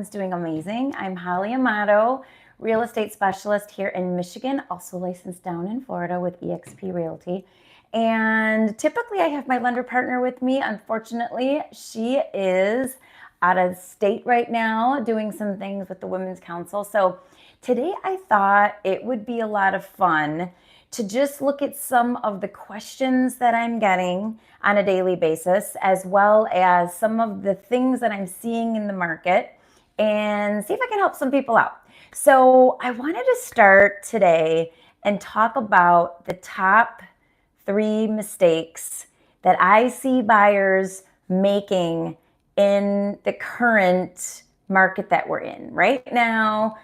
everyone's doing amazing. I'm Holly Amato, real estate specialist here in Michigan, also licensed down in Florida with eXp Realty. And typically I have my lender partner with me. Unfortunately, she is out of state right now doing some things with the Women's Council. So today I thought it would be a lot of fun to just look at some of the questions that I'm getting on a daily basis, as well as some of the things that I'm seeing in the market, and see if I can help some people out. So I wanted to start today and talk about the top 3 mistakes that I see buyers making in the current market that we're in right now.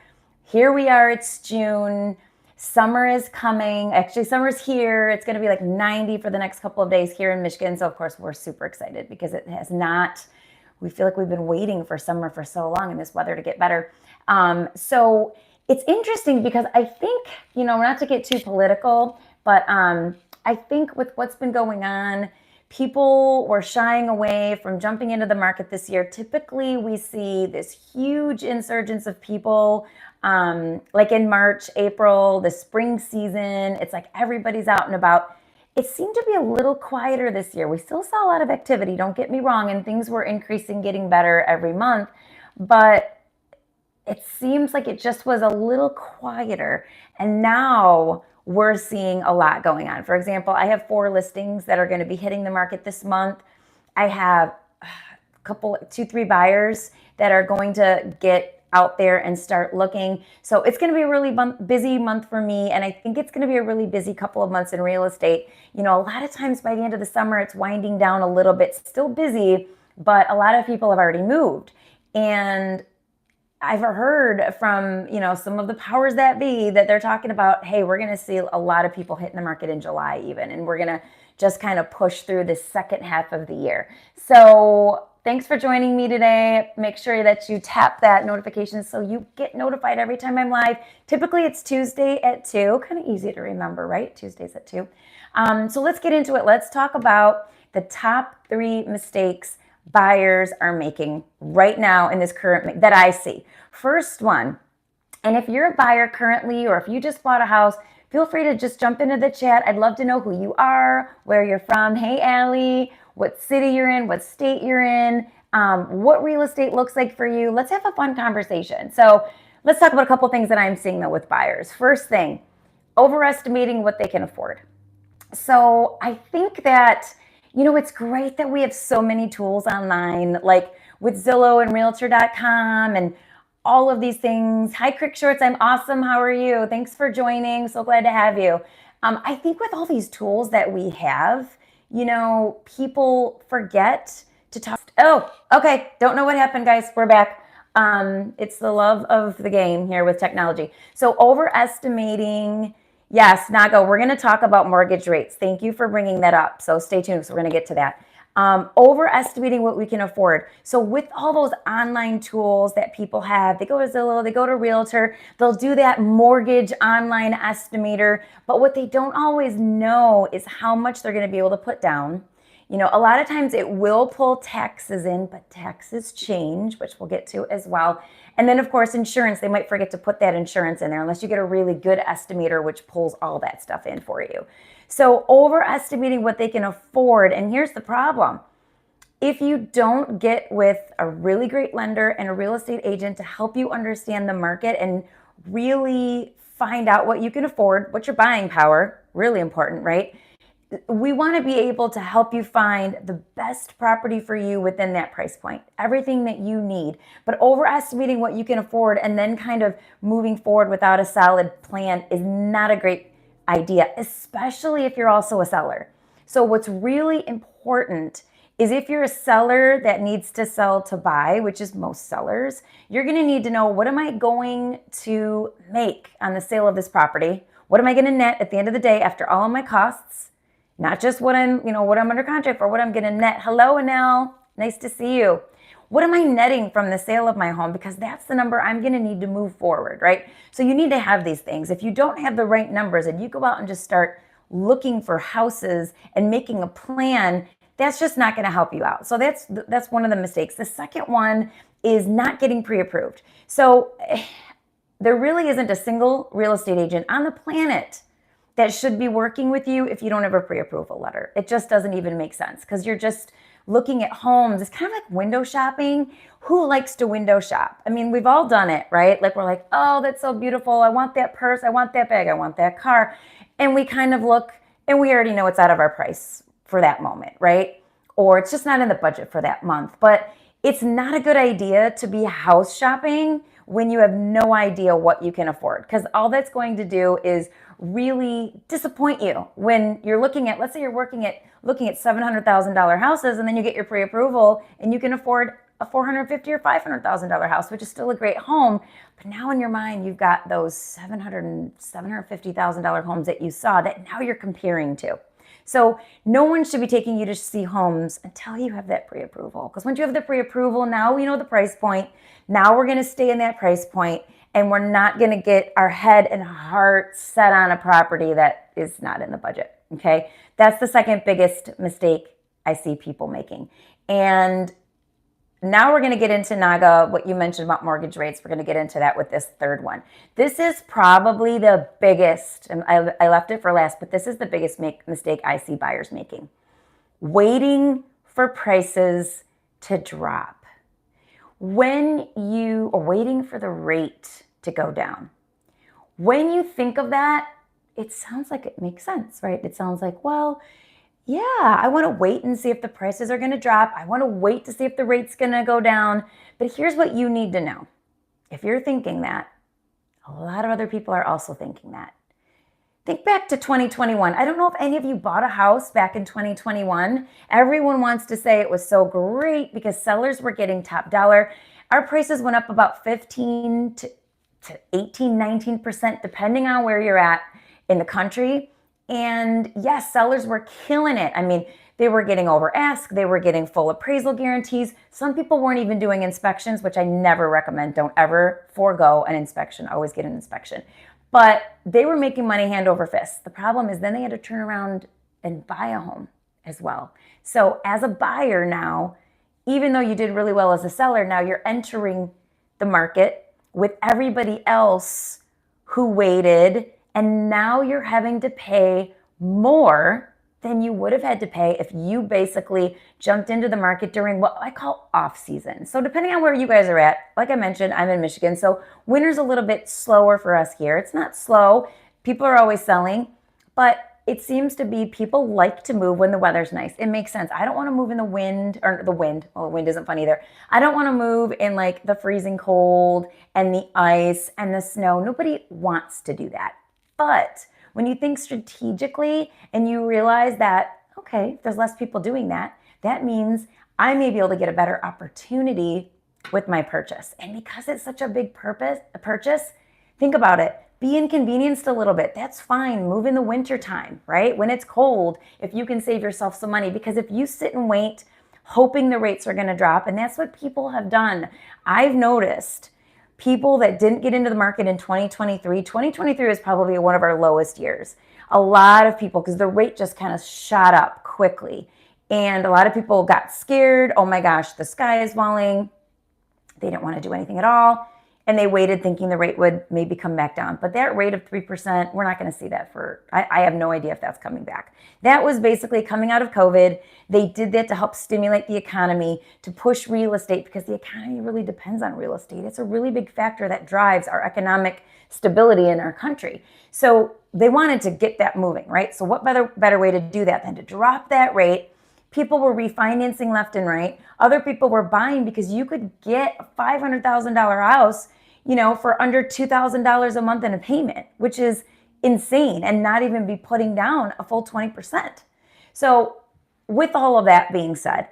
Here we are, it's June. Summer is coming. Actually, summer's here. It's going to be like 90 for the next couple of days here in Michigan. So of course we're super excited because it has not, we feel like we've been waiting for summer for so long and this weather to get better. So it's interesting because I think, not to get too political, but I think with what's been going on, people were shying away from jumping into the market this year. Typically, we see this huge insurgence of people like in March, April, the spring season. It's like everybody's out and about. It seemed to be a little quieter this year. We still saw a lot of activity, don't get me wrong, and things were increasing, getting better every month. But it seems like it just was a little quieter. And now we're seeing a lot going on. For example, I have 4 listings that are going to be hitting the market this month. I have a couple, 2-3 buyers that are going to get out there and start looking. So it's going to be a really busy month for me. And I think it's going to be a really busy couple of months in real estate. A lot of times by the end of the summer, it's winding down a little bit, still busy, but a lot of people have already moved. And I've heard from, some of the powers that be that they're talking about, hey, we're going to see a lot of people hitting the market in July even, and we're going to just kind of push through the second half of the year. So thanks for joining me today. Make sure that you tap that notification so you get notified every time I'm live. Typically it's Tuesday at 2, kind of easy to remember, right? Tuesdays at 2. So let's get into it. Let's talk about the top 3 mistakes buyers are making right now in this current that I see. First one, and if you're a buyer currently, or if you just bought a house, feel free to just jump into the chat. I'd love to know who you are, where you're from. Hey, Allie, what city you're in, what state you're in, what real estate looks like for you. Let's have a fun conversation. So let's talk about a couple things that I'm seeing though with buyers. First thing, overestimating what they can afford. So I think that it's great that we have so many tools online, like with Zillow and Realtor.com and all of these things. Hi, Crick Shorts. I'm awesome. How are you? Thanks for joining. So glad to have you. I think with all these tools that we have, people forget to talk. Oh, okay. Don't know what happened, guys. We're back. It's the love of the game here with technology. So overestimating. Yes, Nago, we're going to talk about mortgage rates. Thank you for bringing that up. So stay tuned. So we're going to get to that. Overestimating what we can afford. So with all those online tools that people have, they go to Zillow, they go to Realtor, they'll do that mortgage online estimator. But what they don't always know is how much they're going to be able to put down. A lot of times it will pull taxes in, but taxes change, which we'll get to as well. And then, of course, insurance, they might forget to put that insurance in there unless you get a really good estimator, which pulls all that stuff in for you. So overestimating what they can afford. And here's the problem. If you don't get with a really great lender and a real estate agent to help you understand the market and really find out what you can afford, what's your buying power, really important, right? We want to be able to help you find the best property for you within that price point, everything that you need. But overestimating what you can afford and then kind of moving forward without a solid plan is not a great idea, especially if you're also a seller. So what's really important is if you're a seller that needs to sell to buy, which is most sellers, you're going to need to know, what am I going to make on the sale of this property? What am I going to net at the end of the day after all of my costs? Not just what I'm under contract for, what I'm going to net. Hello, Anel. Nice to see you. What am I netting from the sale of my home? Because that's the number I'm going to need to move forward, right? So you need to have these things. If you don't have the right numbers and you go out and just start looking for houses and making a plan, That's just not going to help you out. So that's one of the mistakes. The second one is not getting pre-approved. So there really isn't a single real estate agent on the planet that should be working with you if you don't have a pre-approval letter. It just doesn't even make sense because you're just looking at homes. It's kind of like window shopping. Who likes to window shop? I mean, we've all done it, right? Like we're like, oh, that's so beautiful. I want that purse. I want that bag. I want that car. And we kind of look and we already know it's out of our price for that moment, right? Or it's just not in the budget for that month. But it's not a good idea to be house shopping when you have no idea what you can afford, because all that's going to do is really disappoint you when you're looking at, let's say you're looking at $700,000 houses, and then you get your pre-approval and you can afford a $450,000 or $500,000 house, which is still a great home. But now in your mind, you've got those $700,000 and $750,000 homes that you saw that now you're comparing to. So no one should be taking you to see homes until you have that pre-approval. Because once you have the pre-approval, now we know the price point. Now we're going to stay in that price point, and we're not going to get our head and heart set on a property that is not in the budget. Okay, that's the second biggest mistake I see people making. And now we're going to get into, Naga, what you mentioned about mortgage rates. We're going to get into that with this third one. This is probably the biggest, and I left it for last, but this is the biggest mistake I see buyers making. Waiting for prices to drop. When you are waiting for the rate to go down. When you think of that, it sounds like it makes sense, right? It sounds like, well, yeah, I want to wait and see if the prices are going to drop. I want to wait to see if the rate's going to go down. But here's what you need to know. If you're thinking that, a lot of other people are also thinking that. Think back to 2021. I don't know if any of you bought a house back in 2021. Everyone wants to say it was so great because sellers were getting top dollar. Our prices went up about 15 to 18, 19%, depending on where you're at in the country. And yes, sellers were killing it. I mean, they were getting over ask. They were getting full appraisal guarantees. Some people weren't even doing inspections, which I never recommend. Don't ever forego an inspection. Always get an inspection. But they were making money hand over fist. The problem is then they had to turn around and buy a home as well. So as a buyer now, even though you did really well as a seller, now you're entering the market with everybody else who waited, and now you're having to pay more than you would have had to pay if you basically jumped into the market during what I call off season. So depending on where you guys are at, like I mentioned, I'm in Michigan, so winter's a little bit slower for us here. It's not slow. People are always selling, but it seems to be people like to move when the weather's nice. It makes sense. I don't want to move in the wind, or the wind. Well, the wind isn't fun either. I don't want to move in like the freezing cold and the ice and the snow. Nobody wants to do that. But when you think strategically and you realize that, okay, if there's less people doing that, that means I may be able to get a better opportunity with my purchase. And because it's such a big purchase, think about it. Be inconvenienced a little bit. That's fine. Move in the winter time, right? When it's cold, if you can save yourself some money. Because if you sit and wait, hoping the rates are going to drop, and that's what people have done. I've noticed people that didn't get into the market in 2023 was probably one of our lowest years. A lot of people, because the rate just kind of shot up quickly. And a lot of people got scared. Oh my gosh, the sky is falling. They didn't want to do anything at all. And they waited thinking the rate would maybe come back down. But that rate of 3%, we're not going to see that for, I have no idea if that's coming back. That was basically coming out of COVID. They did that to help stimulate the economy, to push real estate, because the economy really depends on real estate. It's a really big factor that drives our economic stability in our country. So they wanted to get that moving, right? So what better way to do that than to drop that rate? People were refinancing left and right. Other people were buying because you could get a $500,000 house, for under $2,000 a month in a payment, which is insane, and not even be putting down a full 20%. So with all of that being said,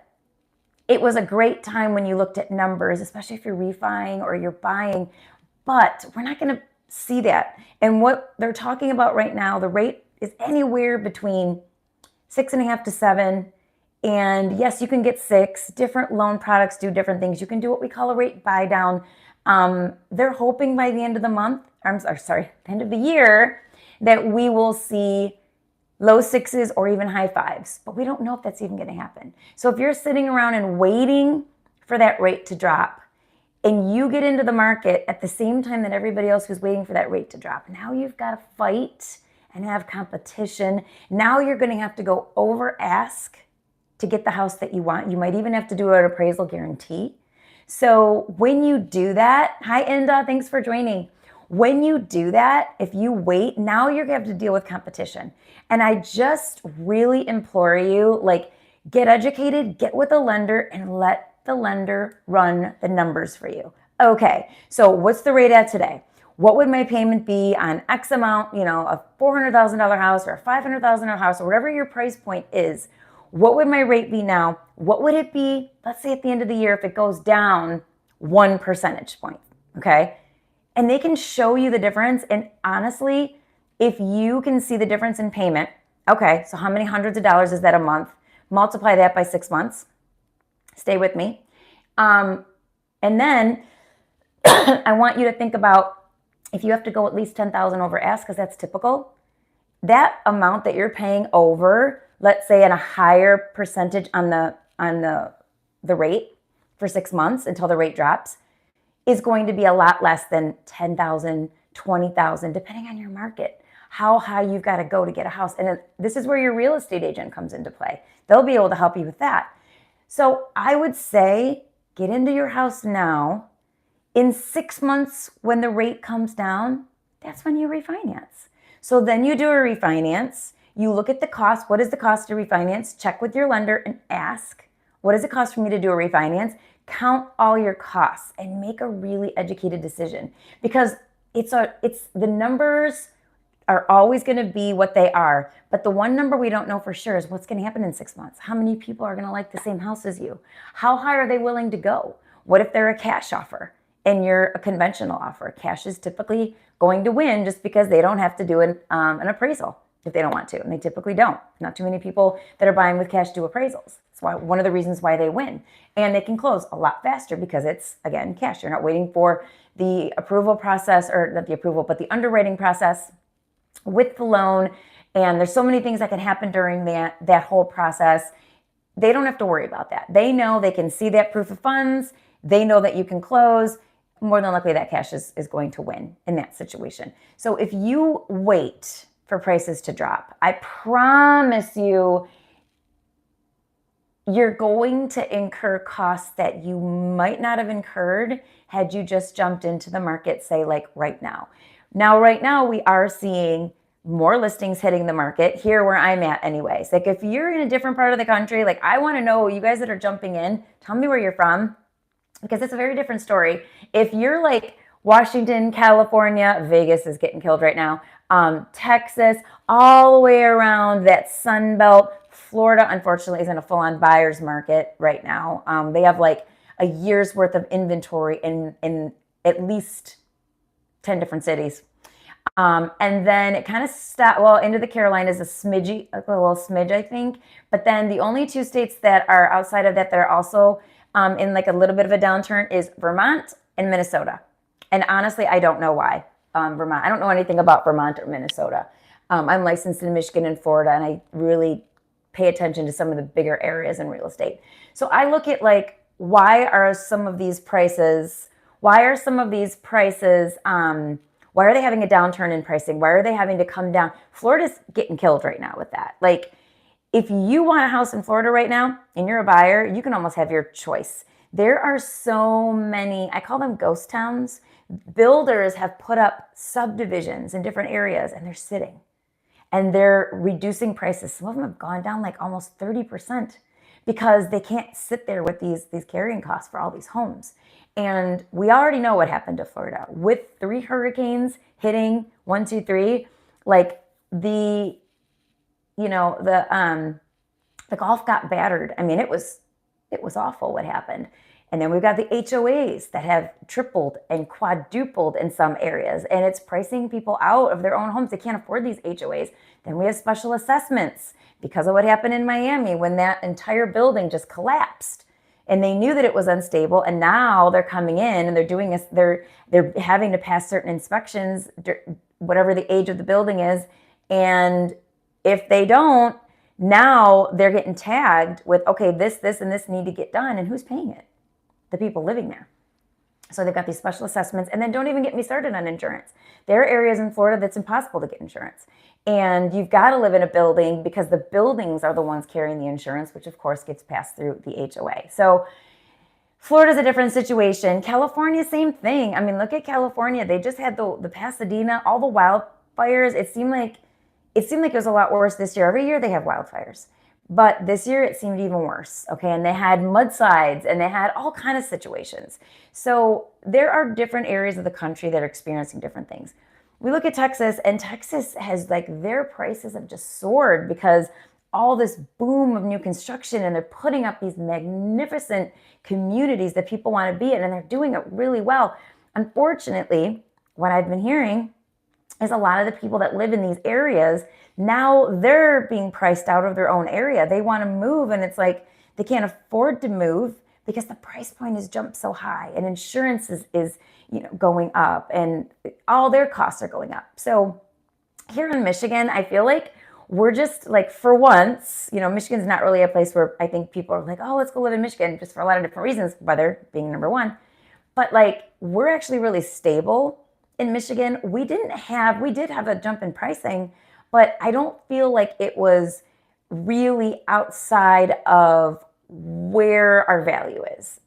it was a great time when you looked at numbers, especially if you're refining or you're buying, but we're not going to see that. And what they're talking about right now, the rate is anywhere between 6.5 to 7. And yes, you can get 6. Different loan products do different things. You can do what we call a rate buy down. They're hoping by the end of the month, the end of the year, that we will see low sixes or even high fives, but we don't know if that's even going to happen. So if you're sitting around and waiting for that rate to drop, and you get into the market at the same time that everybody else who's waiting for that rate to drop, now you've got to fight and have competition. Now you're going to have to go over ask to get the house that you want. You might even have to do an appraisal guarantee. So when you do that, hi Inda, thanks for joining. When you do that, if you wait, now you're going to have to deal with competition. And I just really implore you, like, get educated, get with a lender, and let the lender run the numbers for you. Okay, so what's the rate at today? What would my payment be on X amount, a $400,000 house or a $500,000 house or whatever your price point is? What would my rate be now? What would it be, let's say at the end of the year, if it goes down 1 percentage point, okay? And they can show you the difference. And honestly, if you can see the difference in payment, okay, so how many hundreds of dollars is that a month? Multiply that by 6 months. Stay with me. And then I want you to think about if you have to go at least 10,000 over ask, because that's typical, that amount that you're paying over, let's say at a higher percentage on the rate for 6 months until the rate drops, is going to be a lot less than 10,000, 20,000, depending on your market, how high you've got to go to get a house. And this is where your real estate agent comes into play. They'll be able to help you with that. So I would say get into your house now. In 6 months, when the rate comes down, that's when you refinance. So then you do a refinance. You look at the cost. What is the cost to refinance? Check with your lender and ask, what does it cost for me to do a refinance? Count all your costs and make a really educated decision, because it's the numbers are always going to be what they are. But the one number we don't know for sure is what's going to happen in 6 months. How many people are going to like the same house as you? How high are they willing to go? What if they're a cash offer and you're a conventional offer? Cash is typically going to win just because they don't have to do an appraisal if they don't want to. And they typically don't. Not too many people that are buying with cash do appraisals. That's why one of the reasons why they win. And they can close a lot faster because it's, again, cash. You're not waiting for the approval process, or not the approval, but the underwriting process with the loan. And there's so many things that can happen during that whole process. They don't have to worry about that. They know they can see that proof of funds. They know that you can close. More than likely that cash is going to win in that situation. So if you wait for prices to drop, I promise you, you're going to incur costs that you might not have incurred had you just jumped into the market, say like right now. Now, right now, we are seeing more listings hitting the market here where I'm at anyways. Like if you're in a different part of the country, like I want to know, you guys that are jumping in, tell me where you're from, because it's a very different story. If you're like Washington, California, Vegas is getting killed right now, Texas, all the way around that Sun Belt, Florida, unfortunately, is in a full-on buyer's market right now. They have like a year's worth of inventory in at least 10 different cities. And then it kind of stopped, well, into the Carolinas, a little smidge, I think. But then the only two states that are outside of that are also in like a little bit of a downturn is Vermont and Minnesota. And honestly, I don't know why. Vermont, I don't know anything about Vermont or Minnesota. I'm licensed in Michigan and Florida, and I really pay attention to some of the bigger areas in real estate. So I look at like, why are some of these prices, why are they having a downturn in pricing? Why are they having to come down? Florida's getting killed right now with that. Like, if you want a house in Florida right now and you're a buyer, you can almost have your choice. There are so many, I call them ghost towns. Builders have put up subdivisions in different areas and they're sitting. And they're reducing prices. Some of them have gone down like almost 30% because they can't sit there with these carrying costs for all these homes. And we already know what happened to Florida with 3 hurricanes hitting 1, 2, 3. Like the Gulf got battered. I mean, it was awful what happened. And then we've got the HOAs that have tripled and quadrupled in some areas, and it's pricing people out of their own homes. They can't afford these HOAs. Then we have special assessments because of what happened in Miami when that entire building just collapsed. And they knew that it was unstable, and now they're coming in and they're having to pass certain inspections, whatever the age of the building is, and If they don't, now they're getting tagged with, okay, this, and this need to get done. And who's paying it? The people living there. So they've got these special assessments, and then don't even get me started on insurance. There are areas in Florida that's impossible to get insurance. And you've got to live in a building because the buildings are the ones carrying the insurance, which of course gets passed through the HOA. So Florida's a different situation. California, same thing. I mean, look at California. They just had the Pasadena, all the wildfires. It seemed like it was a lot worse this year. Every year they have wildfires. But this year it seemed even worse, okay? And they had mudslides and they had all kind of situations. So there are different areas of the country that are experiencing different things. We look at Texas, and Texas has, like, their prices have just soared because all this boom of new construction, and they're putting up these magnificent communities that people want to be in, and they're doing it really well. Unfortunately, what I've been hearing is a lot of the people that live in these areas, now they're being priced out of their own area. They want to move, and it's like they can't afford to move because the price point has jumped so high, and insurance is going up, and all their costs are going up. So here in Michigan, I feel like we're just, like, for once, Michigan's not really a place where I think people are like, oh, let's go live in Michigan, just for a lot of different reasons, weather being number one. But, like, we're actually really stable in Michigan. We did have a jump in pricing, but I don't feel like it was really outside of where our value is.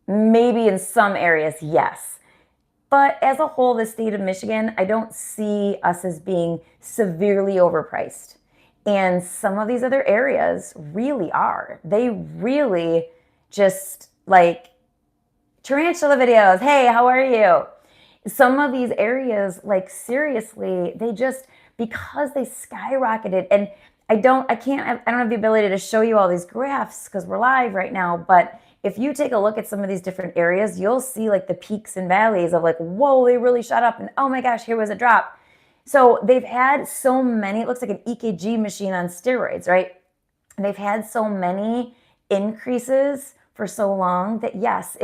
Maybe in some areas, yes. But as a whole, the state of Michigan, I don't see us as being severely overpriced. And some of these other areas really are. They really just, like, tarantula videos. Hey, how are you? Some of these areas, like, seriously, they just, because they skyrocketed, and I don't have the ability to show you all these graphs because we're live right now, but if you take a look at some of these different areas, you'll see, like, the peaks and valleys of, like, whoa, they really shot up, and oh my gosh, here was a drop. So they've had so many, it looks like an EKG machine on steroids, right? They've had so many increases for so long that, yes,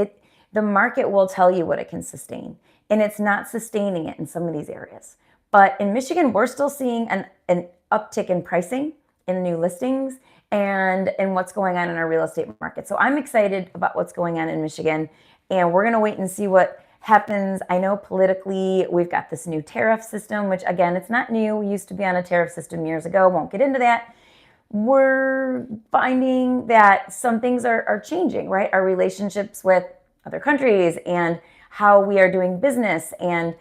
the market will tell you what it can sustain, and it's not sustaining it in some of these areas. But in Michigan, we're still seeing an uptick in pricing in new listings and what's going on in our real estate market. So I'm excited about what's going on in Michigan, and we're going to wait and see what happens. I know politically we've got this new tariff system, which, again, it's not new. We used to be on a tariff system years ago. Won't get into that. We're finding that some things are changing, right? Our relationships with other countries and how we are doing business, and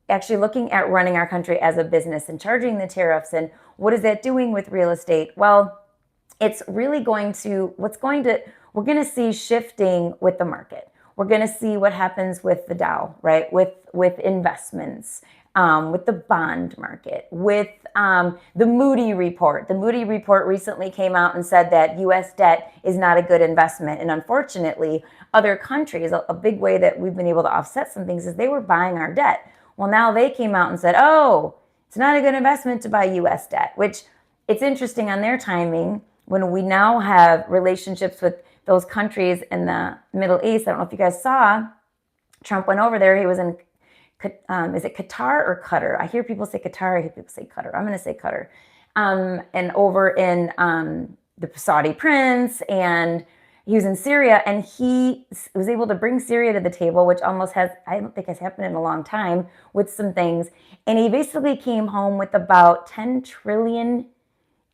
actually looking at running our country as a business and charging the tariffs, and what is that doing with real estate? Well, it's really we're going to see shifting with the market. We're going to see what happens with the Dow, right? With investments, with the bond market, with the Moody report. The Moody report recently came out and said that U.S. debt is not a good investment. And unfortunately, other countries, a big way that we've been able to offset some things is they were buying our debt. Well, now they came out and said, oh, it's not a good investment to buy U.S. debt, which it's interesting on their timing when we now have relationships with those countries in the Middle East. I don't know if you guys saw, Trump went over there. He was in, is it Qatar or Qatar? I hear people say Qatar. I hear people say Qatar. I'm going to say Qatar. And over in the Saudi prince, and he was in Syria, and he was able to bring Syria to the table, which I don't think has happened in a long time, with some things. And he basically came home with about 10 trillion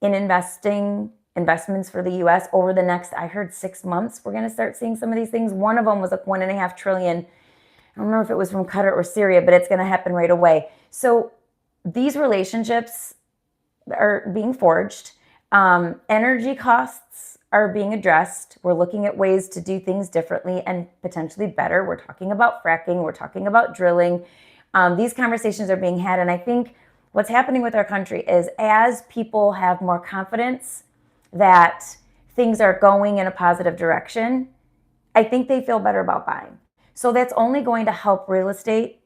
in investments for the U.S. over the next, I heard, 6 months. We're going to start seeing some of these things. One of them was like $1.5 trillion. I don't remember if it was from Qatar or Syria, but it's going to happen right away. So these relationships are being forged. Energy costs are being addressed. We're looking at ways to do things differently and potentially better. We're talking about fracking. We're talking about drilling. These conversations are being had. And I think what's happening with our country is, as people have more confidence that things are going in a positive direction, I think they feel better about buying. So that's only going to help real estate.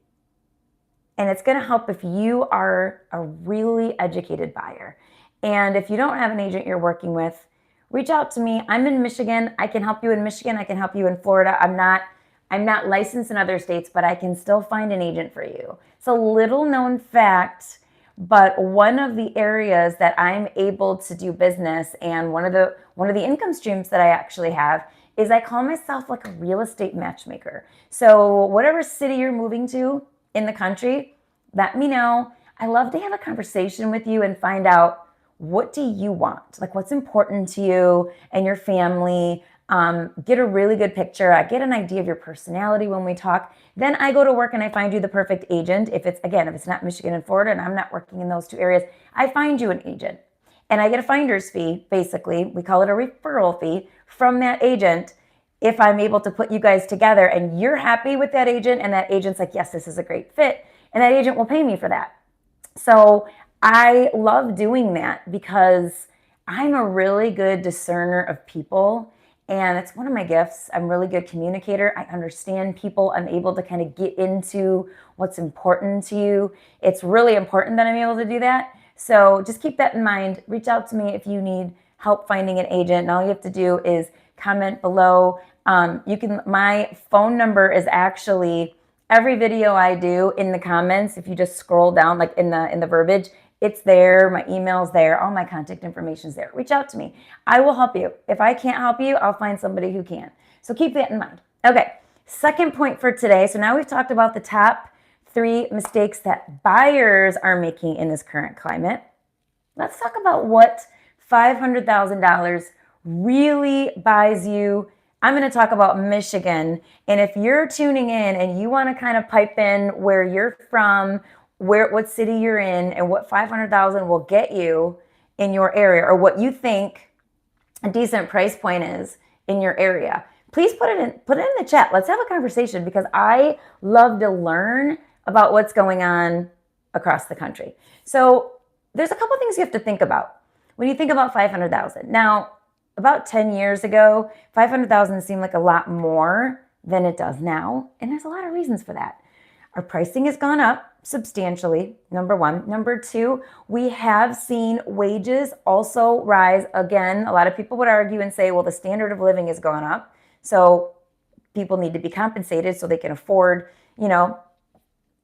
And it's going to help if you are a really educated buyer. And if you don't have an agent you're working with, reach out to me. I'm in Michigan. I can help you in Michigan. I can help you in Florida. I'm not licensed in other states, but I can still find an agent for you. It's a little known fact, But one of the areas that I'm able to do business, and one of the income streams that I actually have, is I call myself like a real estate matchmaker. So whatever city you're moving to in the country, let me know. I love to have a conversation with you and find out, what do you want? Like, what's important to you and your family? Get a really good picture. I get an idea of your personality when we talk. Then I go to work and I find you the perfect agent. If it's not Michigan and Florida and I'm not working in those two areas, I find you an agent. And I get a finder's fee, basically. We call it a referral fee from that agent if I'm able to put you guys together and you're happy with that agent and that agent's like, yes, this is a great fit. And that agent will pay me for that. So I love doing that because I'm a really good discerner of people. And it's one of my gifts. I'm a really good communicator. I understand people. I'm able to kind of get into what's important to you. It's really important that I'm able to do that. So just keep that in mind. Reach out to me if you need help finding an agent. And all you have to do is comment below. My phone number is actually every video I do in the comments. If you just scroll down, like in the verbiage, it's there. My email's there. All my contact information's there. Reach out to me. I will help you. If I can't help you, I'll find somebody who can. So keep that in mind. Okay, second point for today. So now we've talked about the top 3 mistakes that buyers are making in this current climate. Let's talk about what $500,000 really buys you. I'm going to talk about Michigan. And if you're tuning in and you want to kind of pipe in where you're from, what city you're in, and what $500,000 will get you in your area, or what you think a decent price point is in your area, please put it in the chat. Let's have a conversation because I love to learn about what's going on across the country. So there's a couple things you have to think about when you think about $500,000. Now, about 10 years ago, $500,000 seemed like a lot more than it does now, and there's a lot of reasons for that. Our pricing has gone up substantially, number one. Number two, we have seen wages also rise again. A lot of people would argue and say, well, the standard of living has gone up, so people need to be compensated so they can afford,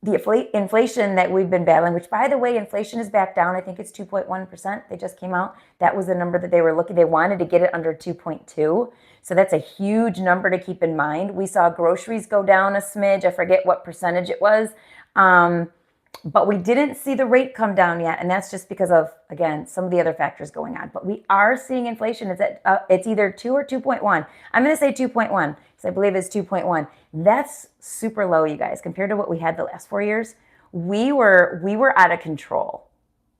the inflation that we've been battling, which, by the way, inflation is back down. I think it's 2.1%. They just came out. That was the number that they were looking. They wanted to get it under 2.2. So that's a huge number to keep in mind. We saw groceries go down a smidge. I forget what percentage it was. But we didn't see the rate come down yet. And that's just because of, again, some of the other factors going on. But we are seeing inflation. It's either 2 or 2.1. I'm going to say 2.1 because I believe it's 2.1. That's super low, you guys, compared to what we had the last 4 years. We were out of control.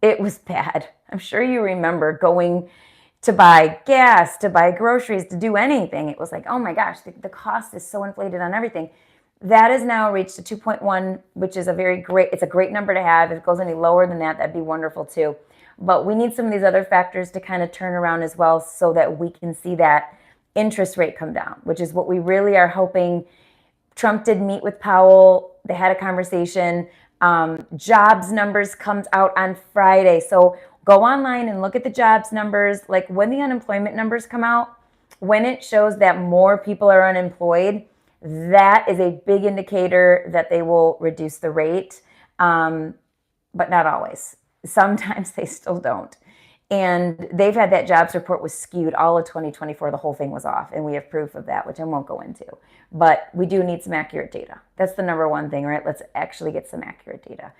It was bad. I'm sure you remember going to buy gas, to buy groceries, to do anything. It was like, oh my gosh, the cost is so inflated on everything. That has now reached a 2.1, which is it's a great number to have. If it goes any lower than that, that'd be wonderful too. But we need some of these other factors to kind of turn around as well so that we can see that interest rate come down, which is what we really are hoping. Trump did meet with Powell. They had a conversation. Jobs numbers comes out on Friday. So go online and look at the jobs numbers. Like when the unemployment numbers come out, when it shows that more people are unemployed, that is a big indicator that they will reduce the rate, but not always. Sometimes they still don't. And they've had that jobs report was skewed all of 2024. The whole thing was off, and we have proof of that, which I won't go into. But we do need some accurate data. That's the number one thing, right? Let's actually get some accurate data.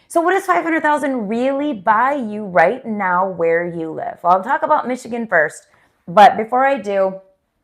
So what does $500,000 really buy you right now where you live? Well, I'll talk about Michigan first. But before I do,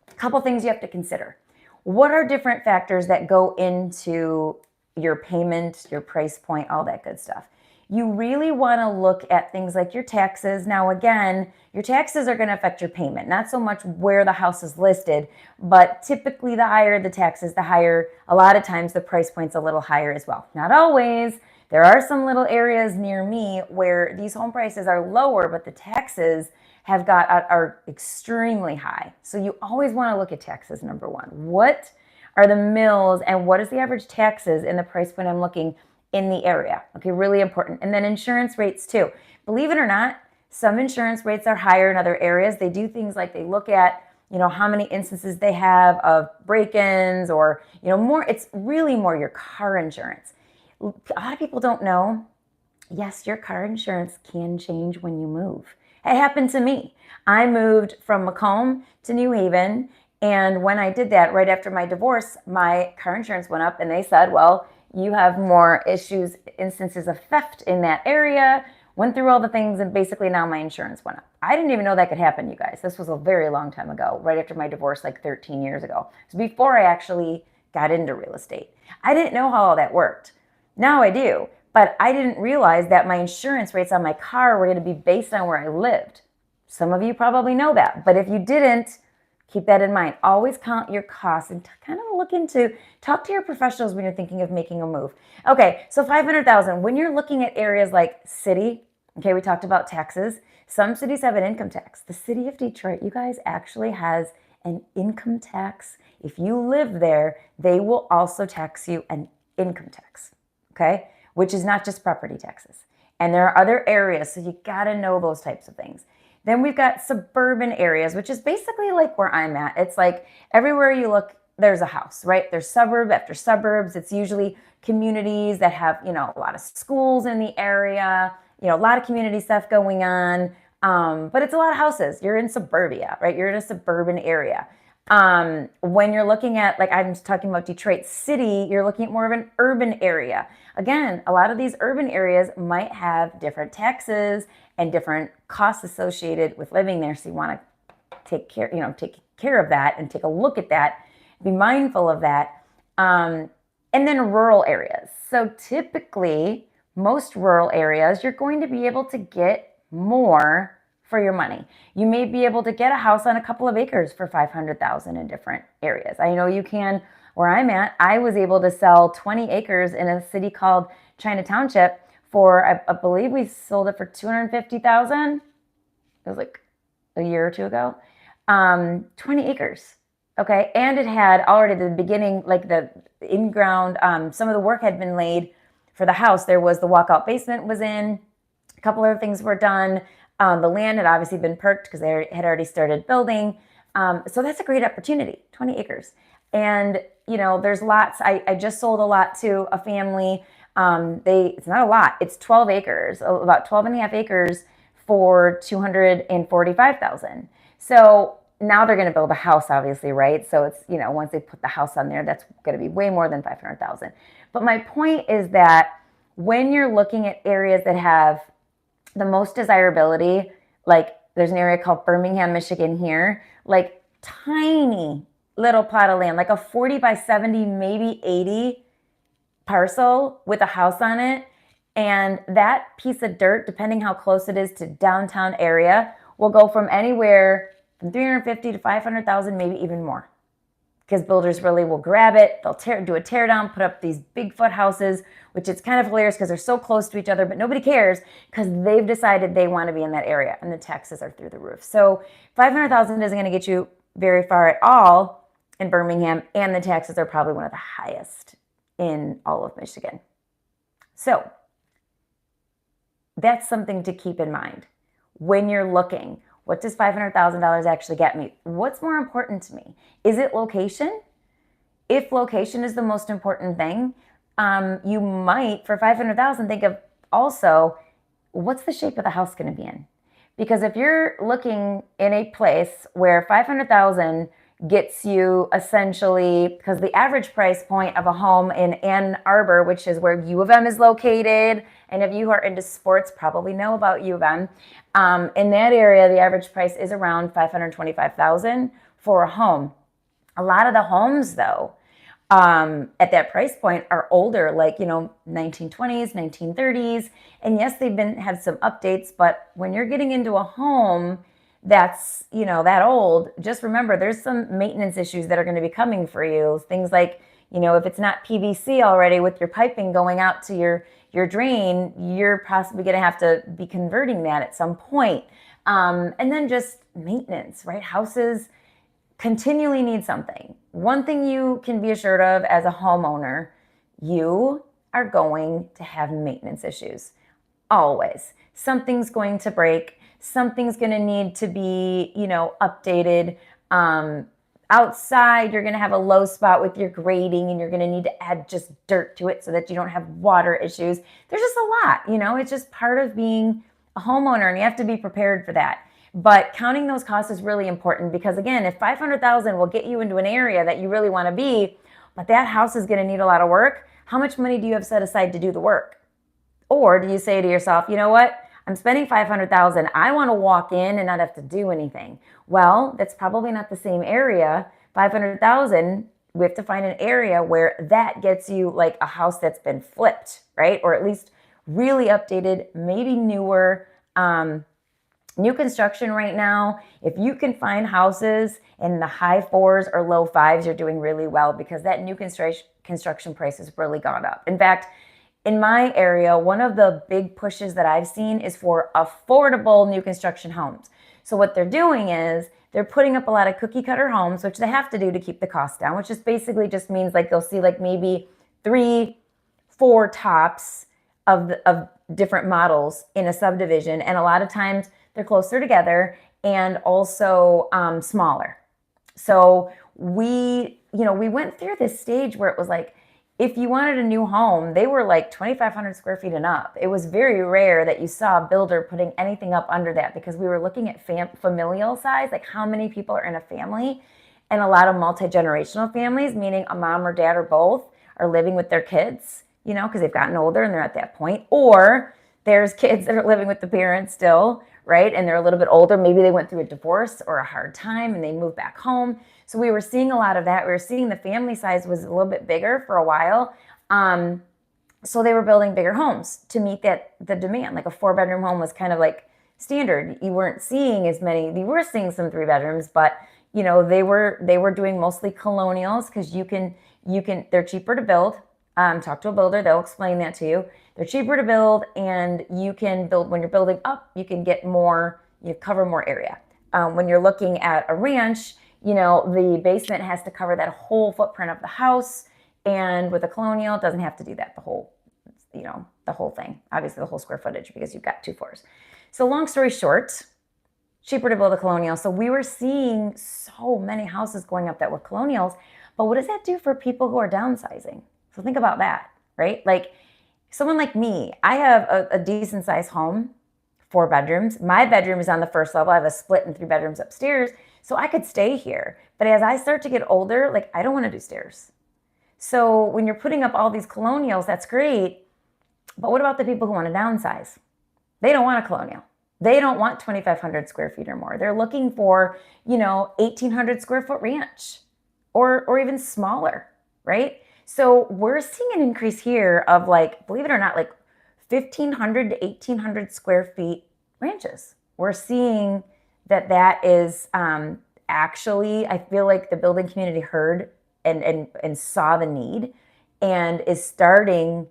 a couple things you have to consider. What are different factors that go into your payment, your price point, all that good stuff? You really want to look at things like your taxes. Now, again, your taxes are going to affect your payment, not so much where the house is listed, but typically the higher the taxes, the higher, a lot of times the price point's a little higher as well. Not always. There are some little areas near me where these home prices are lower, but the taxes are extremely high. So you always want to look at taxes, number one. What are the mills and what is the average taxes in the price point I'm looking in the area? Okay, really important. And then insurance rates too. Believe it or not, some insurance rates are higher in other areas. They do things like they look at, how many instances they have of break-ins or, more. It's really more your car insurance. A lot of people don't know yes, your car insurance can change when you move. It happened to me. I moved from Macomb to New Haven. And when I did that, right after my divorce, my car insurance went up and they said, well, you have more instances of theft in that area. Went through all the things and basically now my insurance went up. I didn't even know that could happen, you guys. This was a very long time ago, right after my divorce, like 13 years ago. It was before I actually got into real estate. I didn't know how all that worked. Now I do. But I didn't realize that my insurance rates on my car were going to be based on where I lived. Some of you probably know that, but if you didn't, keep that in mind. Always count your costs and kind of talk to your professionals when you're thinking of making a move. Okay, so 500,000. When you're looking at areas like city, okay, we talked about taxes. Some cities have an income tax. The city of Detroit, you guys, actually has an income tax. If you live there, they will also tax you an income tax, okay? Which is not just property taxes. And there are other areas, so you gotta know those types of things. Then we've got suburban areas, which is basically like where I'm at. It's like everywhere you look, there's a house, right? There's suburb after suburbs. It's usually communities that have, a lot of schools in the area, a lot of community stuff going on. But it's a lot of houses. You're in suburbia, right? You're in a suburban area. When you're looking at, like I'm talking about Detroit City, you're looking at more of an urban area. Again, a lot of these urban areas might have different taxes and different costs associated with living there. So you want to take care of that and take a look at that, be mindful of that. And then rural areas. So typically, most rural areas, you're going to be able to get more for your money. You may be able to get a house on a couple of acres for $500,000 in different areas. I know you can. Where I'm at, I was able to sell 20 acres in a city called China Township for, I believe we sold it for $250,000. It was like a year or two ago. 20 acres. Okay. And it had already the beginning, like the in-ground, some of the work had been laid for the house. There was the walkout basement was in, a couple other things were done. The land had obviously been perked because they had already started building. So that's a great opportunity, 20 acres. And, there's lots. I just sold a lot to a family. It's not a lot. It's 12 acres, about 12 and a half acres for $245,000. So now they're going to build a house, obviously, right? So it's, once they put the house on there, that's going to be way more than $500,000. But my point is that when you're looking at areas that have the most desirability, like there's an area called Birmingham, Michigan here, like tiny little plot of land, like a 40 by 70, maybe 80 parcel with a house on it. And that piece of dirt, depending how close it is to downtown area, will go from anywhere from 350 to 500,000, maybe even more. Because builders really will grab it. They'll do a tear down, put up these Bigfoot houses, which is kind of hilarious because they're so close to each other, but nobody cares because they've decided they want to be in that area and the taxes are through the roof. So 500,000 isn't going to get you very far at all in Birmingham, and the taxes are probably one of the highest in all of Michigan. So that's something to keep in mind when you're looking. What does $500,000 actually get me? What's more important to me? Is it location? If location is the most important thing, you might, for $500,000, think of also, what's the shape of the house going to be in? Because if you're looking in a place where $500,000 gets you essentially, because the average price point of a home in Ann Arbor, which is where U of M is located, and if you are into sports, probably know about U of M. In that area, the average price is around $525,000 for a home. A lot of the homes, though, at that price point are older, like 1920s, 1930s, and yes, they've had some updates. But when you're getting into a home that's that old, just remember there's some maintenance issues that are going to be coming for you. Things like if it's not PVC already with your piping going out to your drain, you're possibly going to have to be converting that at some point. And then just maintenance, right? Houses continually need something. One thing you can be assured of as a homeowner, you are going to have maintenance issues. Always. Something's going to break. Something's going to need to be, updated. Outside, you're going to have a low spot with your grading, and you're going to need to add just dirt to it so that you don't have water issues. There's just a lot, you know, it's just part of being a homeowner, and you have to be prepared for that. But counting those costs is really important, because again, if $500,000 will get you into an area that you really want to be, but that house is going to need a lot of work, how much money do you have set aside to do the work? Or do you say to yourself, you know what? I'm spending $500,000. I want to walk in and not have to do anything. Well, that's probably not the same area. $500,000, we have to find an area where that gets you like a house that's been flipped, right? Or at least really updated, maybe newer, new construction right now. If you can find houses in the high 4s or low 5s, you're doing really well, because that new construction price has really gone up. In fact, in my area, one of the big pushes that I've seen is for affordable new construction homes. So what they're doing is they're putting up a lot of cookie cutter homes, which they have to do to keep the cost down, which is basically just means like they'll see like maybe 3, 4 tops of different models in a subdivision. And a lot of times they're closer together and also smaller. So we went through this stage where it was like, if you wanted a new home, they were like 2,500 square feet and up. It was very rare that you saw a builder putting anything up under that, because we were looking at familial size, like how many people are in a family. And a lot of multi-generational families, meaning a mom or dad or both, are living with their kids, you know, because they've gotten older and they're at that point. Or there's kids that are living with the parents still, right? And they're a little bit older. Maybe they went through a divorce or a hard time and they moved back home. So we were seeing a lot of that. We were seeing the family size was a little bit bigger for a while. So they were building bigger homes to meet the demand. Like a 4-bedroom home was kind of like standard. You weren't seeing as many. You were seeing some 3 bedrooms, but you know, they were doing mostly colonials, because they're cheaper to build. Talk to a builder, they'll explain that to you. They're cheaper to build, and you can build, when you're building up, you can get more, you cover more area. When you're looking at a ranch, you know, the basement has to cover that whole footprint of the house. And with a colonial, it doesn't have to do that, the whole thing, obviously the whole square footage, because you've got 2 floors. So long story short, cheaper to build a colonial. So we were seeing so many houses going up that were colonials. But what does that do for people who are downsizing? So think about that, right? Like someone like me, I have a decent sized home, 4 bedrooms. My bedroom is on the 1st level. I have a split and 3 bedrooms upstairs. So I could stay here. But as I start to get older, like I don't want to do stairs. So when you're putting up all these colonials, that's great. But what about the people who want to downsize? They don't want a colonial. They don't want 2,500 square feet or more. They're looking for, 1,800 square foot ranch or even smaller, right? So we're seeing an increase here of, like, believe it or not, like 1,500 to 1,800 square feet ranches. We're seeing that is actually, I feel like the building community heard and saw the need and is starting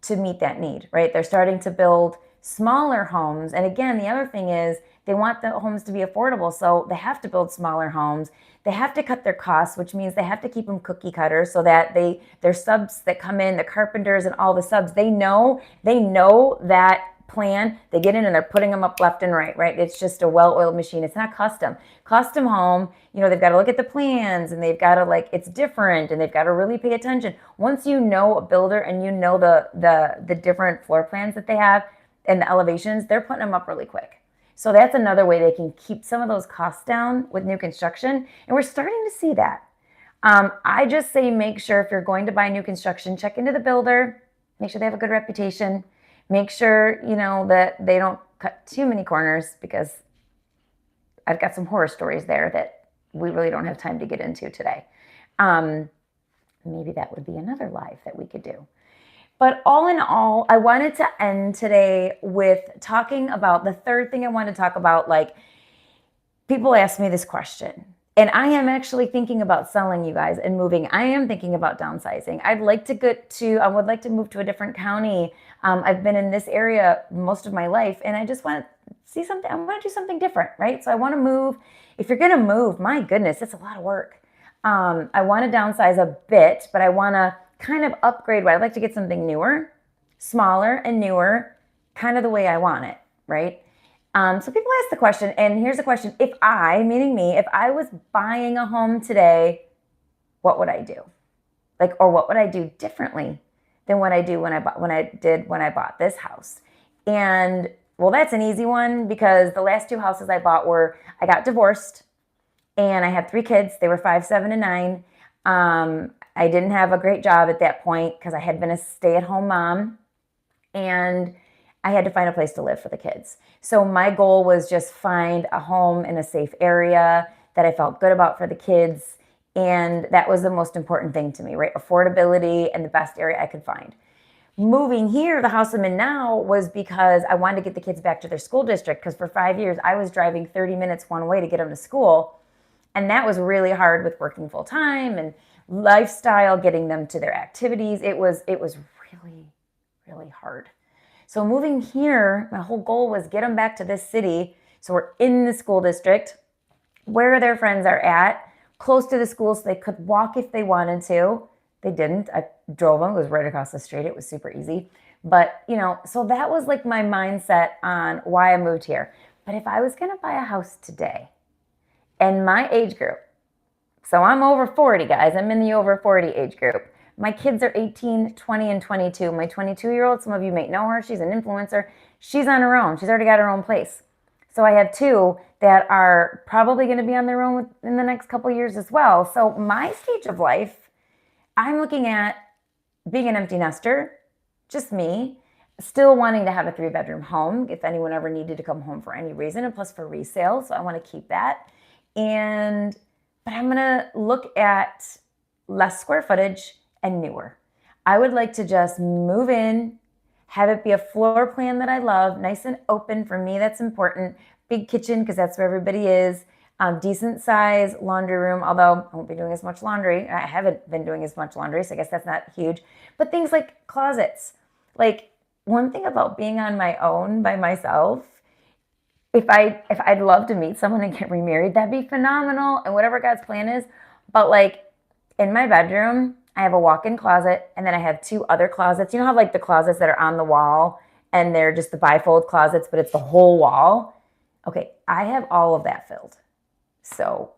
to meet that need, right? They're starting to build smaller homes. And again, the other thing is they want the homes to be affordable. So they have to build smaller homes. They have to cut their costs, which means they have to keep them cookie cutter so that their subs that come in, the carpenters and all the subs, they know that plan. They get in and they're putting them up left and right? It's just a well-oiled machine. It's not custom. Custom home, they've got to look at the plans and they've got to it's different and they've got to really pay attention. Once you know a builder and you know the different floor plans that they have and the elevations, they're putting them up really quick. So that's another way they can keep some of those costs down with new construction. And we're starting to see that. I just say make sure if you're going to buy new construction, check into the builder, make sure they have a good reputation. Make sure, that they don't cut too many corners, because I've got some horror stories there that we really don't have time to get into today. Maybe that would be another live that we could do. But all in all, I wanted to end today with talking about the third thing I wanted to talk about. Like, people ask me this question. And I am actually thinking about selling, you guys, and moving. I am thinking about downsizing. I would like to move to a different county. I've been in this area most of my life, and I just want to see something. I want to do something different, right? So I want to move. If you're going to move, my goodness, it's a lot of work. I want to downsize a bit, but I want to kind of upgrade. I'd like to get something newer, smaller and newer, kind of the way I want it, right? So people ask the question, and here's the question: if I, meaning me, if I was buying a home today, what would I do? Like, or what would I do differently than what I do when I bought this house? And well, that's an easy one because the last two houses I bought I got divorced and I had 3 kids. They were 5, 7, and 9. I didn't have a great job at that point because I had been a stay-at-home mom, and I had to find a place to live for the kids. So my goal was just find a home in a safe area that I felt good about for the kids. And that was the most important thing to me, right? Affordability and the best area I could find. Moving here, the house I'm in now, was because I wanted to get the kids back to their school district, because for 5 years I was driving 30 minutes one way to get them to school. And that was really hard with working full time and lifestyle, getting them to their activities. It was really, really hard. So moving here, my whole goal was get them back to this city. So we're in the school district where their friends are at, close to the school so they could walk if they wanted to. They didn't. I drove them. It was right across the street. It was super easy. But, so that was like my mindset on why I moved here. But if I was going to buy a house today and my age group, so I'm over 40, guys. I'm in the over 40 age group. My kids are 18, 20, and 22. My 22-year-old, some of you may know her. She's an influencer. She's on her own. She's already got her own place. So I have 2 that are probably going to be on their own in the next couple years as well. So my stage of life, I'm looking at being an empty nester, just me, still wanting to have a 3-bedroom home if anyone ever needed to come home for any reason, and plus for resale. So I want to keep that. But I'm going to look at less square footage and newer. I would like to just move in, have it be a floor plan that I love, nice and open. For me, that's important. Big kitchen, because that's where everybody is. Decent size laundry room, although I won't be doing as much laundry. I haven't been doing as much laundry, so I guess that's not huge. But things like closets. Like, one thing about being on my own by myself, if I'd love to meet someone and get remarried, that'd be phenomenal, and whatever God's plan is. But like, in my bedroom, I have a walk-in closet, and then I have 2 other closets. You know how like the closets that are on the wall and they're just the bifold closets, but it's the whole wall? Okay, I have all of that filled. So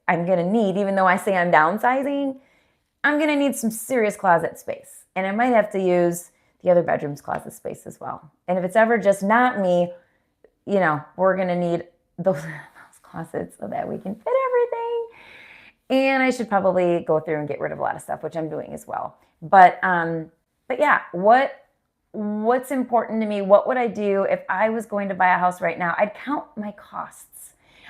I'm going to need, even though I say I'm downsizing, I'm going to need some serious closet space. And I might have to use the other bedroom's closet space as well. And if it's ever just not me, we're going to need those closets so that we can fit everything. And I should probably go through and get rid of a lot of stuff, which I'm doing as well. But yeah, what's important to me? What would I do if I was going to buy a house right now? I'd count my costs.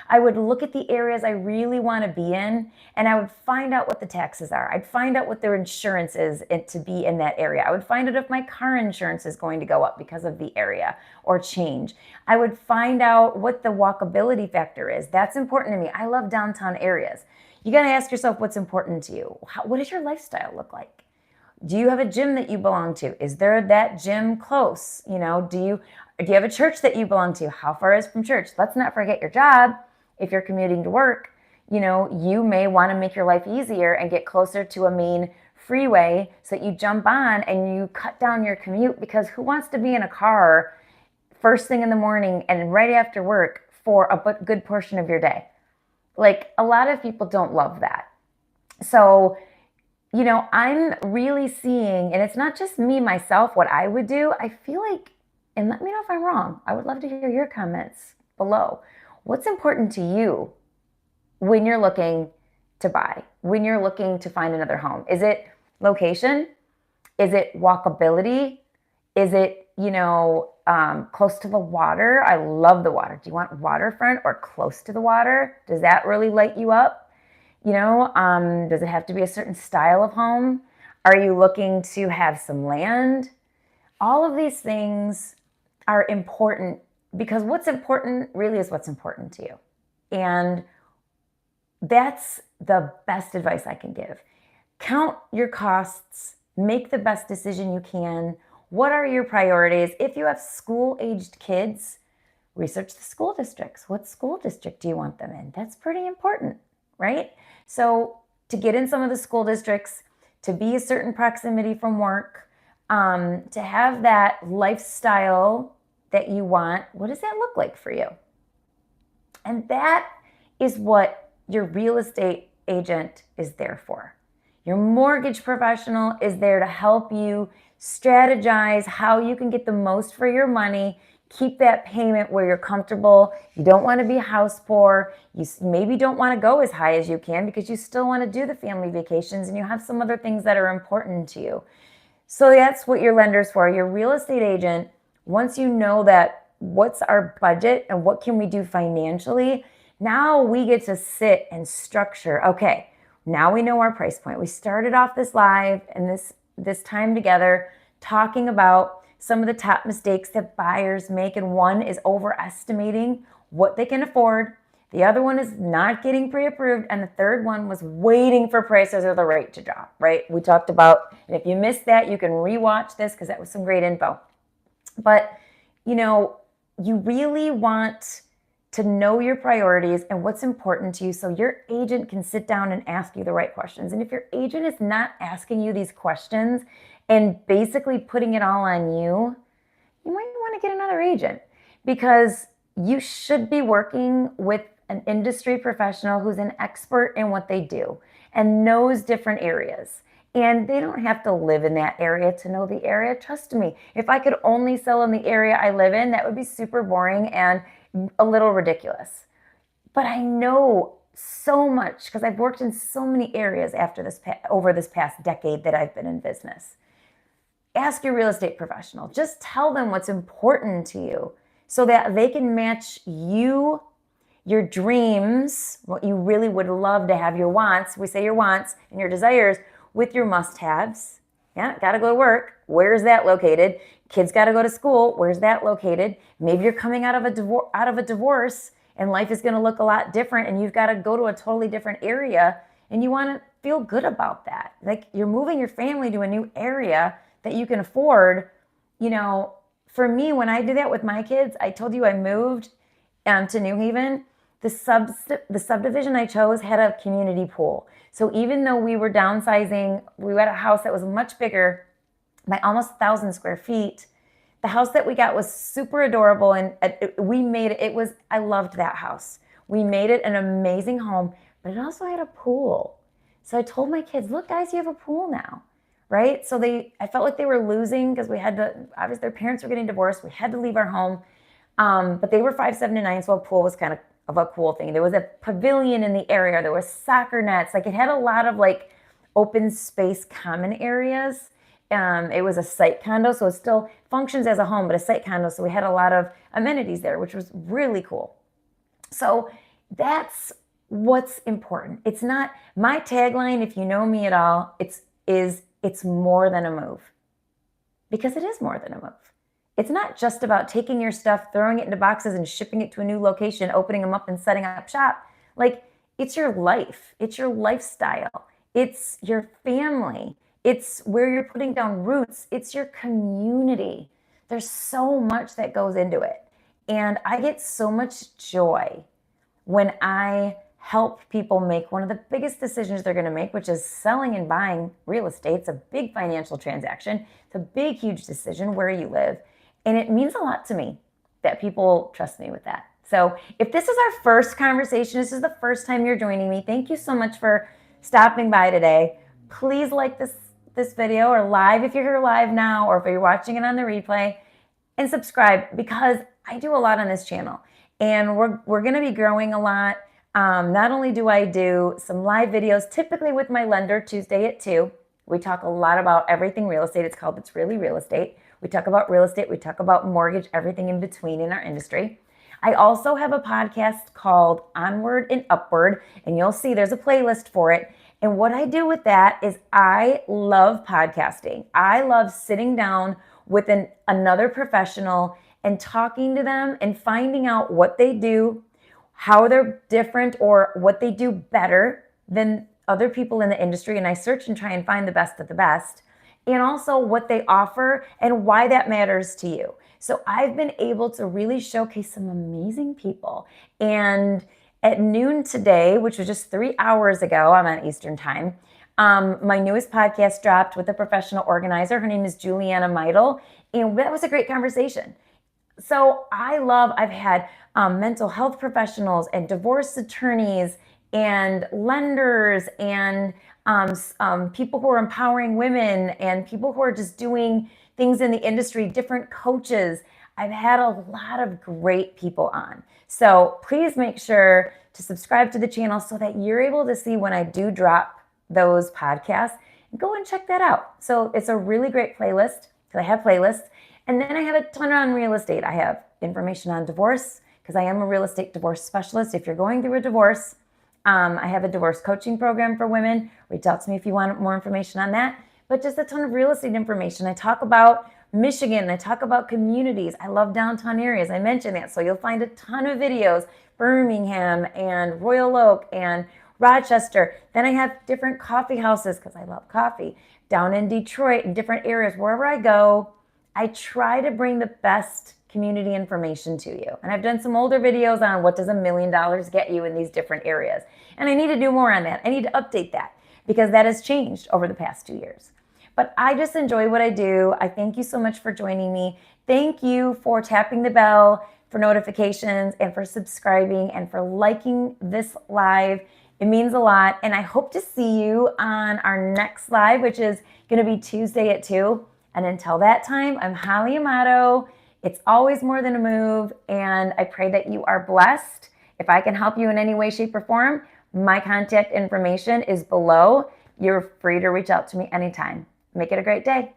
I would look at the areas I really want to be in, and I would find out what the taxes are. I'd find out what their insurance is to be in that area. I would find out if my car insurance is going to go up because of the area or change. I would find out what the walkability factor is. That's important to me. I love downtown areas. You got to ask yourself what's important to you. What does your lifestyle look like? Do you have a gym that you belong to? Is there that gym close? Do you have a church that you belong to? How far is from church? Let's not forget your job. If you're commuting to work, you may want to make your life easier and get closer to a main freeway so that you jump on and you cut down your commute, because who wants to be in a car first thing in the morning and right after work for a good portion of your day? Like, a lot of people don't love that. So, I'm really seeing, and it's not just me, myself, what I would do. I feel like, and let me know if I'm wrong. I would love to hear your comments below. What's important to you when you're looking to buy, when you're looking to find another home? Is it location? Is it walkability? Is it, close to the water? I love the water. Do you want waterfront or close to the water? Does that really light you up? Does it have to be a certain style of home? Are you looking to have some land? All of these things are important, because what's important really is what's important to you. And that's the best advice I can give. Count your costs, make the best decision you can. What are your priorities? If you have school-aged kids, research the school districts. What school district do you want them in? That's pretty important, right? So to get in some of the school districts, to be a certain proximity from work, to have that lifestyle that you want, what does that look like for you? And that is what your real estate agent is there for. Your mortgage professional is there to help you strategize how you can get the most for your money, keep that payment where you're comfortable. You don't want to be house poor. You maybe don't want to go as high as you can because you still want to do the family vacations and you have some other things that are important to you. So that's what your lender's for. Your real estate agent, once you know that what's our budget and what can we do financially, now we get to sit and structure, okay, now we know our price point. We started off this live and this time together talking about some of the top mistakes that buyers make. And one is overestimating what they can afford. The other one is not getting pre-approved. And the third one was waiting for prices or the rate to drop, right? We talked about, and if you missed that, you can rewatch this because that was some great info. But, you really want to know your priorities and what's important to you so your agent can sit down and ask you the right questions. And if your agent is not asking you these questions and basically putting it all on you, you might want to get another agent because you should be working with an industry professional who's an expert in what they do and knows different areas. And they don't have to live in that area to know the area. Trust me, if I could only sell in the area I live in, that would be super boring and a little ridiculous. But I know so much because I've worked in so many areas over this past decade that I've been in business. Ask your real estate professional. Just tell them what's important to you so that they can match you, your dreams, what you really would love to have, your wants. We say your wants and your desires with your must-haves. Yeah, got to go to work. Where's that located? Kids got to go to school. Where's that located? Maybe you're coming out of a divorce and life is going to look a lot different and you've got to go to a totally different area and you want to feel good about that. Like you're moving your family to a new area that you can afford. For me, when I did that with my kids, I told you I moved to New Haven. The subdivision I chose had a community pool. So even though we were downsizing, we had a house that was much bigger by almost 1,000 square feet. The house that we got was super adorable and we made it. I loved that house. We made it an amazing home, but it also had a pool. So I told my kids, look guys, you have a pool now, right? So I felt like they were losing because obviously their parents were getting divorced. We had to leave our home. But they were 5, 7, and 9, so a pool was kind of a cool thing. There was a pavilion in the area. There was soccer nets. Like it had a lot of like open space common areas. It was a site condo, so it still functions as a home, but a site condo. So we had a lot of amenities there, which was really cool. So that's what's important. It's not my tagline. If you know me at all, it's more than a move, because it is more than a move. It's not just about taking your stuff, throwing it into boxes and shipping it to a new location, opening them up and setting up shop. Like it's your life. It's your lifestyle. It's your family. It's where you're putting down roots. It's your community. There's so much that goes into it. And I get so much joy when I help people make one of the biggest decisions they're going to make, which is selling and buying real estate. It's a big financial transaction. It's a big, huge decision where you live. And it means a lot to me that people trust me with that. So if this is our first conversation, this is the first time you're joining me, thank you so much for stopping by today. Please like this video, or live if you're here live now, or if you're watching it on the replay, and subscribe because I do a lot on this channel. And we're going to be growing a lot. Not only do I do some live videos, typically with my lender Tuesday at 2. We talk a lot about everything real estate. It's really real estate. We talk about real estate. We talk about mortgage, everything in between in our industry. I also have a podcast called Onward and Upward, and you'll see there's a playlist for it. And what I do with that is I love podcasting. I love sitting down with another professional and talking to them and finding out what they do, how they're different, or what they do better than other people in the industry. And I search and try and find the best of the best, and also what they offer and why that matters to you. So I've been able to really showcase some amazing people. And at noon today, which was just 3 hours ago, I'm on Eastern time, my newest podcast dropped with a professional organizer. Her name is Juliana Meidel. And that was a great conversation. So I've had mental health professionals and divorce attorneys and lenders and people who are empowering women and people who are just doing things in the industry, different coaches. I've had a lot of great people on. So please make sure to subscribe to the channel so that you're able to see when I do drop those podcasts. Go and check that out. So it's a really great playlist because I have playlists. And then I have a ton on real estate. I have information on divorce because I am a real estate divorce specialist. If you're going through a divorce, I have a divorce coaching program for women. Reach out to me if you want more information on that. But just a ton of real estate information. I talk about Michigan. I talk about communities. I love downtown areas. I mentioned that. So you'll find a ton of videos, Birmingham and Royal Oak and Rochester. Then I have different coffee houses because I love coffee down in Detroit and different areas. Wherever I go, I try to bring the best community information to you. And I've done some older videos on what does $1 million get you in these different areas. And I need to do more on that. I need to update that because that has changed over the past 2 years. But I just enjoy what I do. I thank you so much for joining me. Thank you for tapping the bell for notifications and for subscribing and for liking this live. It means a lot. And I hope to see you on our next live, which is going to be Tuesday at 2. And until that time, I'm Holly Amato. It's always more than a move. And I pray that you are blessed. If I can help you in any way, shape, or form, my contact information is below. You're free to reach out to me anytime. Make it a great day.